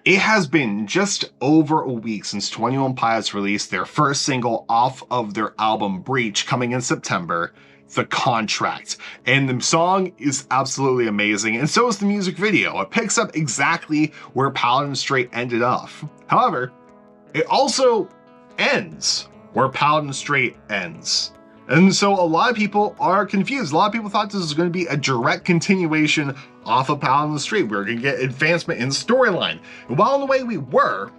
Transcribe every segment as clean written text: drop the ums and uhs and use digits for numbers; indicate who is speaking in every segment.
Speaker 1: It has been just over a week since 21 Pilots released their first single off of their album Breach coming in September, The Contract. And the song is absolutely amazing, and so is the music video. It picks up exactly where Paladin Strait ended off. However, it also ends where Paladin Strait ends. And so a lot of people are confused. A lot of people thought this was going to be a direct continuation off of Paladin Strait. We were going to get advancement in storyline. And while in the way we were,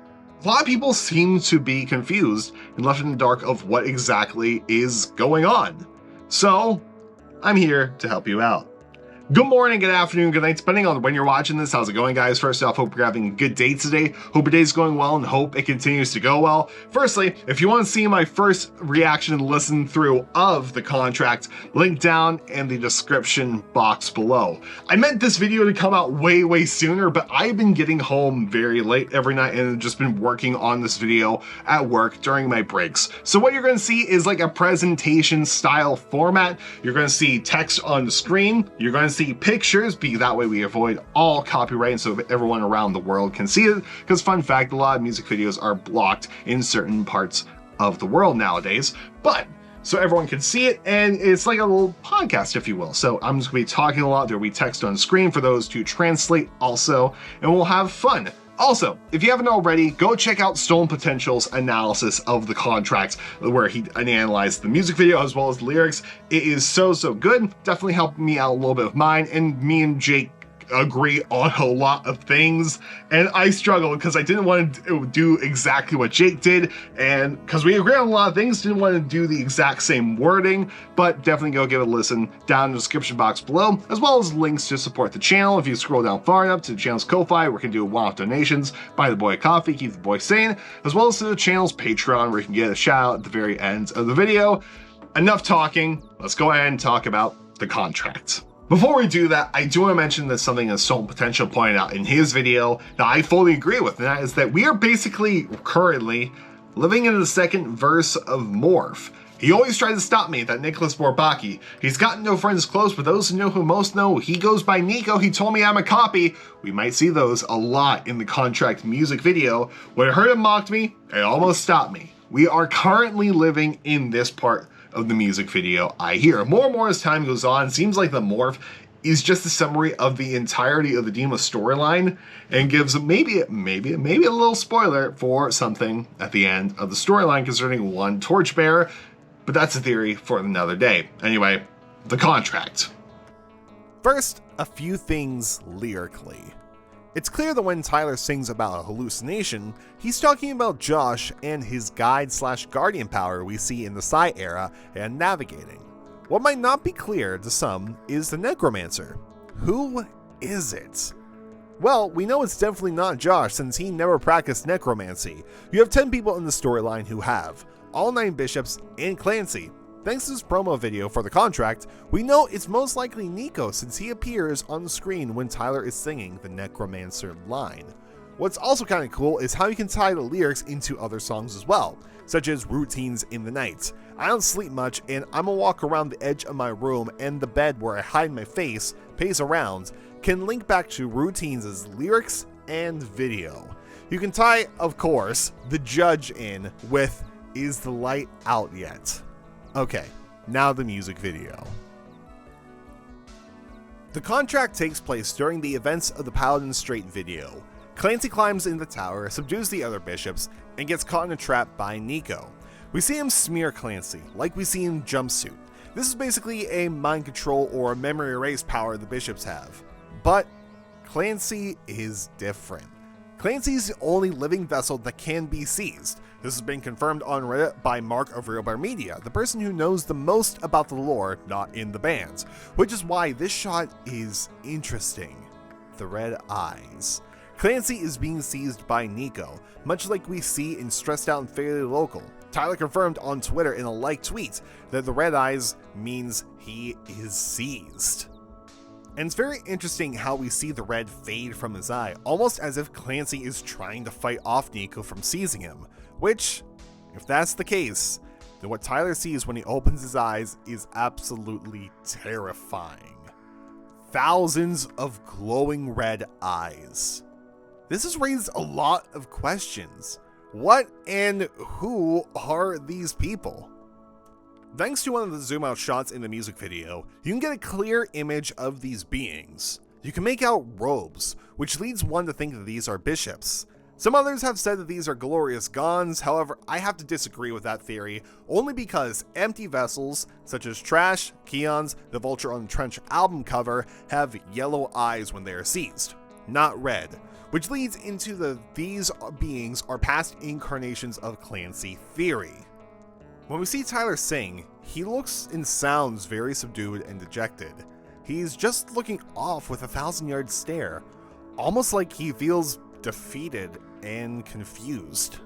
Speaker 1: a lot of people seem to be confused and left in the dark of what exactly is going on. So I'm here to help you out. Good morning, good afternoon, good night, depending on when you're watching this. How's it going, guys? First off, hope you're having a good day today. Hope your day's going well and hope it continues to go well. Firstly, if you want to see my first reaction and listen through of The Contract, link down in the description box below. I meant this video to come out way sooner, but I've been getting home very late every night and just been working on this video at work during my breaks. So what you're going to see is like a presentation style format. You're going to see text on the screen. You're going to see pictures, that way we avoid all copyright and so everyone around the world can see it, because fun fact, a lot of music videos are blocked in certain parts of the world nowadays, but so everyone can see it, and it's like a little podcast, if you will. So I'm just going to be talking a lot. There'll be text on screen for those to translate also, and we'll have fun. Also, if you haven't already, go check out Stolen Potential's analysis of The Contract, where he analyzed the music video as well as the lyrics. It is so good. Definitely helped me out a little bit with mine, and me and Jake agree on a lot of things, and I struggled because I didn't want to do exactly what Jake did, and because we agree on a lot of things, didn't want to do the exact same wording, but definitely go give it a listen down in the description box below, as well as links to support the channel. If you scroll down far enough to the channel's Ko-Fi, where you can do one-off donations, buy the boy a coffee, keep the boy sane, as well as to the channel's Patreon, where you can get a shout out at the very end of the video. Enough talking, let's go ahead and talk about The Contract. Before we do that, I do want to mention that something that Stolen Potential pointed out in his video that I fully agree with, and that is that we are basically currently living in the second verse of Morph. He always tried to stop me, that Nicholas Bourbaki. He's gotten no friends close, but those who know who most know, he goes by Nico. He told me I'm a copy. We might see those a lot in the Contract music video. When I heard him mocked me, it almost stopped me. We are currently living in this part of the music video, I hear. More and more as time goes on, it seems like the Morph is just a summary of the entirety of the Dima storyline and gives maybe a little spoiler for something at the end of the storyline concerning one torchbearer, but that's a theory for another day. Anyway, The Contract.
Speaker 2: First, a few things lyrically. It's clear that when Tyler sings about a hallucination, he's talking about Josh and his guide/guardian power we see in the Psy era and navigating. What might not be clear to some is the necromancer. Who is it? Well, we know it's definitely not Josh since he never practiced necromancy. You have 10 people in the storyline who have, all 9 bishops and Clancy. Thanks to this promo video for The Contract, we know it's most likely Nico since he appears on the screen when Tyler is singing the Necromancer line. What's also kind of cool is how you can tie the lyrics into other songs as well, such as Routines in the Night. I don't sleep much and I'ma walk around the edge of my room, and the bed where I hide my face, pace around, can link back to Routines' lyrics and video. You can tie, of course, the judge in with Is the Light Out Yet? Okay, now the music video. The Contract takes place during the events of the Paladin Strait video. Clancy climbs in the tower, subdues the other bishops, and gets caught in a trap by Nico. We see him smear Clancy, like we see in Jumpsuit. This is basically a mind control or memory erase power the bishops have. But Clancy is different. Clancy's the only living vessel that can be seized. This has been confirmed on Reddit by Mark of Real Bear Media, the person who knows the most about the lore not in the bands, which is why this shot is interesting. The red eyes. Clancy is being seized by Nico, much like we see in Stressed Out and Fairly Local. Tyler confirmed on Twitter in a like tweet that the red eyes means he is seized. And it's very interesting how we see the red fade from his eye, almost as if Clancy is trying to fight off Nico from seizing him, which, if that's the case, then what Tyler sees when he opens his eyes is absolutely terrifying. Thousands of glowing red eyes. This has raised a lot of questions. What and who are these people? Thanks to one of the zoom out shots in the music video, you can get a clear image of these beings. You can make out robes, which leads one to think that these are bishops. Some others have said that these are glorious gons, however, I have to disagree with that theory, only because empty vessels, such as Trash, Keon's, the Vulture on the Trench album cover, have yellow eyes when they are seized, not red, which leads into these beings are past incarnations of Clancy theory. When we see Tyler sing, he looks and sounds very subdued and dejected. He's just looking off with a 1,000-yard stare, almost like he feels defeated and confused.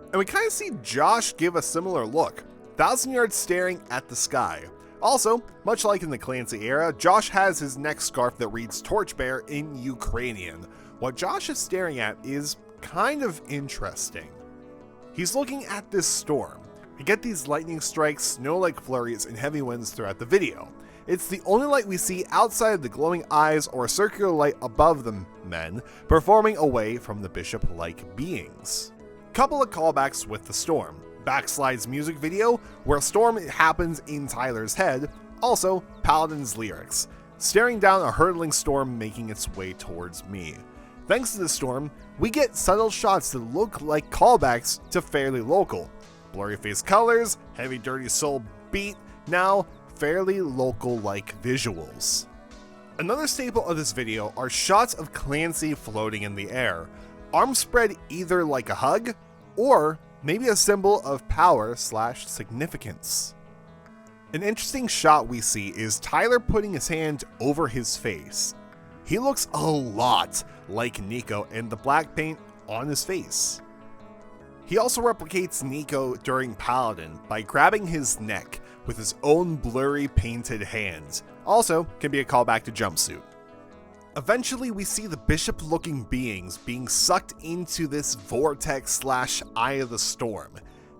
Speaker 2: And we kind of see Josh give a similar look, 1,000-yard staring at the sky. Also, much like in the Clancy era, Josh has his neck scarf that reads Torchbearer in Ukrainian. What Josh is staring at is kind of interesting. He's looking at this storm. We get these lightning strikes, snow-like flurries, and heavy winds throughout the video. It's the only light we see outside of the glowing eyes or a circular light above the men, performing away from the bishop-like beings. Couple of callbacks with the storm. Backslide's music video, where a storm happens in Tyler's head, also Paladin's lyrics, staring down a hurtling storm making its way towards me. Thanks to the storm, we get subtle shots that look like callbacks to Fairly Local. Blurry face colors, heavy dirty soul beat, now Fairly Local-like visuals. Another staple of this video are shots of Clancy floating in the air, arms spread either like a hug, or maybe a symbol of power/significance. An interesting shot we see is Tyler putting his hand over his face. He looks a lot like Nico and the black paint on his face. He also replicates Nico during Paladin by grabbing his neck with his own blurry painted hands. Also, can be a callback to Jumpsuit. Eventually, we see the bishop-looking beings being sucked into this vortex/eye of the storm.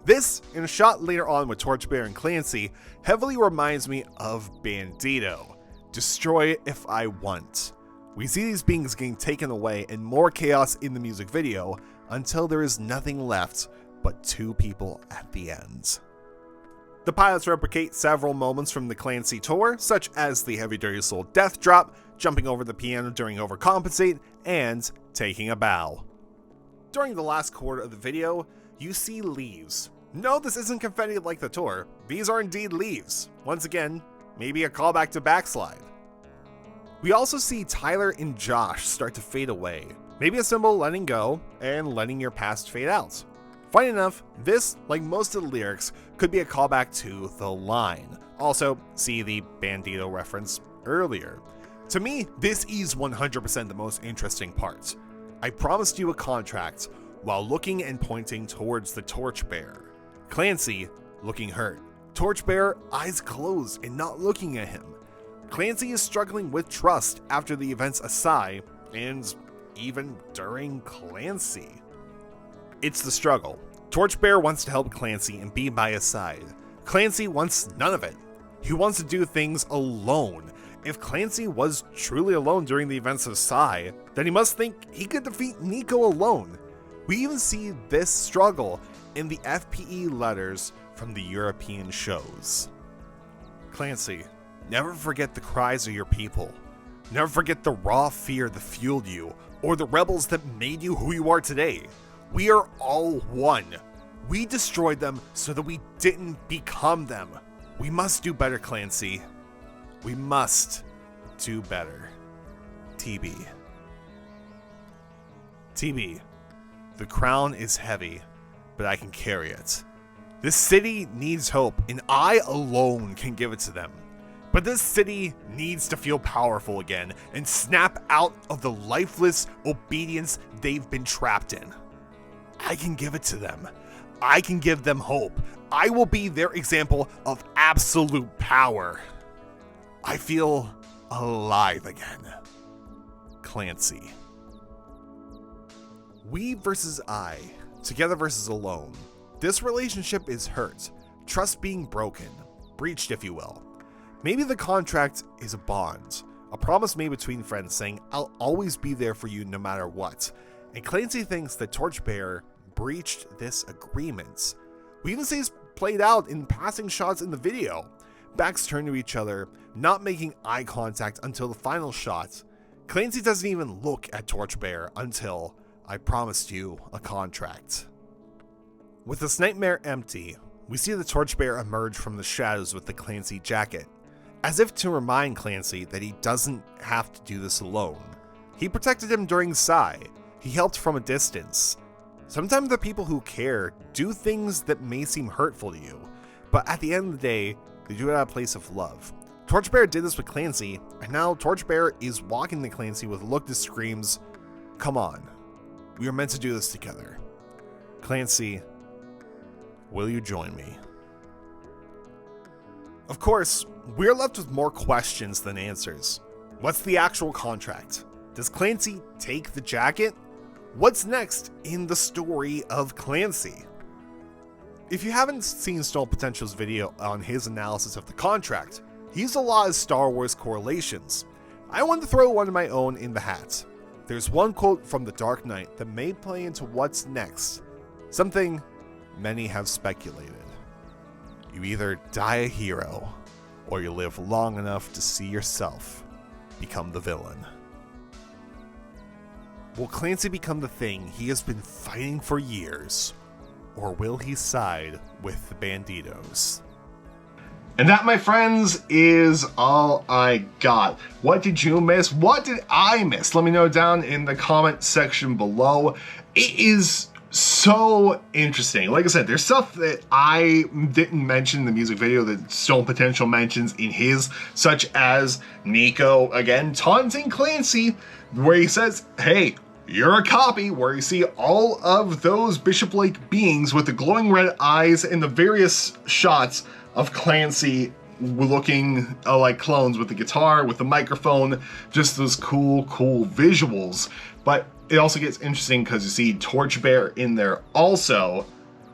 Speaker 2: This, in a shot later on with Torchbearer and Clancy, heavily reminds me of Bandito. Destroy it if I want. We see these beings getting taken away and more chaos in the music video until there is nothing left but two people at the end. The pilots replicate several moments from the Clancy tour, such as the Heavy Dirty Soul death drop, jumping over the piano during Overcompensate, and taking a bow. During the last quarter of the video, you see leaves. No, this isn't confetti like the tour. These are indeed leaves. Once again, maybe a callback to Backslide. We also see Tyler and Josh start to fade away. Maybe a symbol letting go and letting your past fade out. Funny enough, this, like most of the lyrics, could be a callback to The Line. Also, see the Bandito reference earlier. To me, this is 100% the most interesting part. I promised you a contract while looking and pointing towards the Torchbearer. Clancy looking hurt. Torchbearer eyes closed and not looking at him. Clancy is struggling with trust after the events aside, and even during Clancy. It's the struggle. Torchbearer wants to help Clancy and be by his side. Clancy wants none of it. He wants to do things alone. If Clancy was truly alone during the events of Psy, then he must think he could defeat Nico alone. We even see this struggle in the FPE letters from the European shows. Clancy, never forget the cries of your people. Never forget the raw fear that fueled you, or the rebels that made you who you are today. We are all one. We destroyed them so that we didn't become them. We must do better, Clancy. We must do better. TB. TB. The crown is heavy, but I can carry it. This city needs hope, and I alone can give it to them. But this city needs to feel powerful again and snap out of the lifeless obedience they've been trapped in. I can give it to them. I can give them hope. I will be their example of absolute power. I feel alive again. Clancy. We versus I, together versus alone. This relationship is hurt, trust being broken, breached if you will. Maybe the contract is a bond a promise made between friends saying, "I'll always be there for you no matter what." And Clancy thinks that Torchbearer breached this agreement. We even see this played out in passing shots in the video. Backs turn to each other, not making eye contact until the final shot. Clancy doesn't even look at Torchbearer until "I promised you a contract." With this nightmare empty, we see the Torchbearer emerge from the shadows with the Clancy jacket, as if to remind Clancy that he doesn't have to do this alone. He protected him during Psy. He helped from a distance. Sometimes the people who care do things that may seem hurtful to you, but at the end of the day, they do it out of a place of love. Torchbearer did this with Clancy, and now Torchbearer is walking to Clancy with a look that screams, "Come on, we are meant to do this together. Clancy, will you join me?" Of course, we're left with more questions than answers. What's the actual contract? Does Clancy take the jacket? What's next in the story of Clancy? If you haven't seen Stone Potential's video on his analysis of the contract, he used a lot of Star Wars correlations. I wanted to throw one of my own in the hat. There's one quote from The Dark Knight that may play into what's next, something many have speculated. You either die a hero, or you live long enough to see yourself become the villain. Will Clancy become the thing he has been fighting for years, or will he side with the Banditos?
Speaker 1: And that, my friends, is all I got. What did you miss? What did I miss? Let me know down in the comment section below. It is so interesting. Like I said, there's stuff that I didn't mention in the music video that Stone Potential mentions in his, such as Nico, again, taunting Clancy, where he says, "Hey, you're a copy," where you see all of those Bishop-like beings with the glowing red eyes and the various shots of Clancy looking like clones with the guitar, with the microphone, just those cool visuals. But it also gets interesting because you see Torchbearer in there also,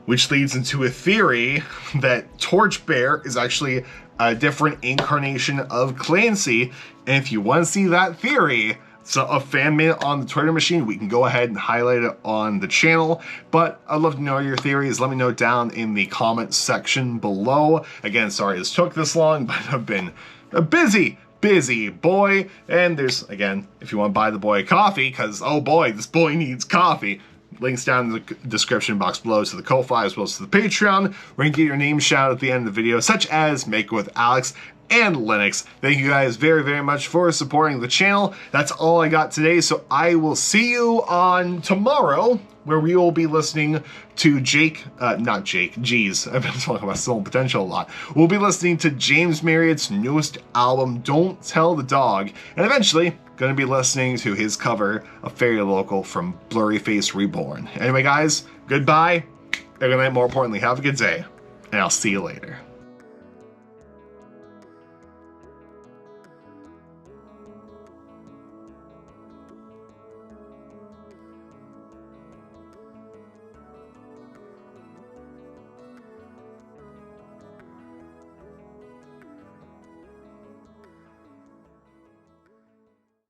Speaker 1: which leads into a theory that Torchbearer is actually a different incarnation of Clancy. And if you want to see that theory, so a fan made it on the Twitter machine, we can go ahead and highlight it on the channel. But I'd love to know your theories. Let me know down in the comment section below. Again, sorry this took this long, but I've been a busy boy. And there's, again, if you want to buy the boy a coffee, because oh boy, this boy needs coffee, links down in the description box below to the Ko-Fi as well as to the Patreon, where you can get your name shouted at the end of the video, such as Make It With Alex and Linux. Thank you guys very much for supporting the channel. That's all I got today, so I will see you on tomorrow, where we will be listening to geez, I've been talking about Stone Potential a lot. We'll be listening to James Marriott's newest album, Don't Tell the Dog, and eventually gonna be listening to his cover of Fairy Local from Blurryface Reborn. Anyway guys, goodbye, and good night, more importantly, have a good day, and I'll see you later.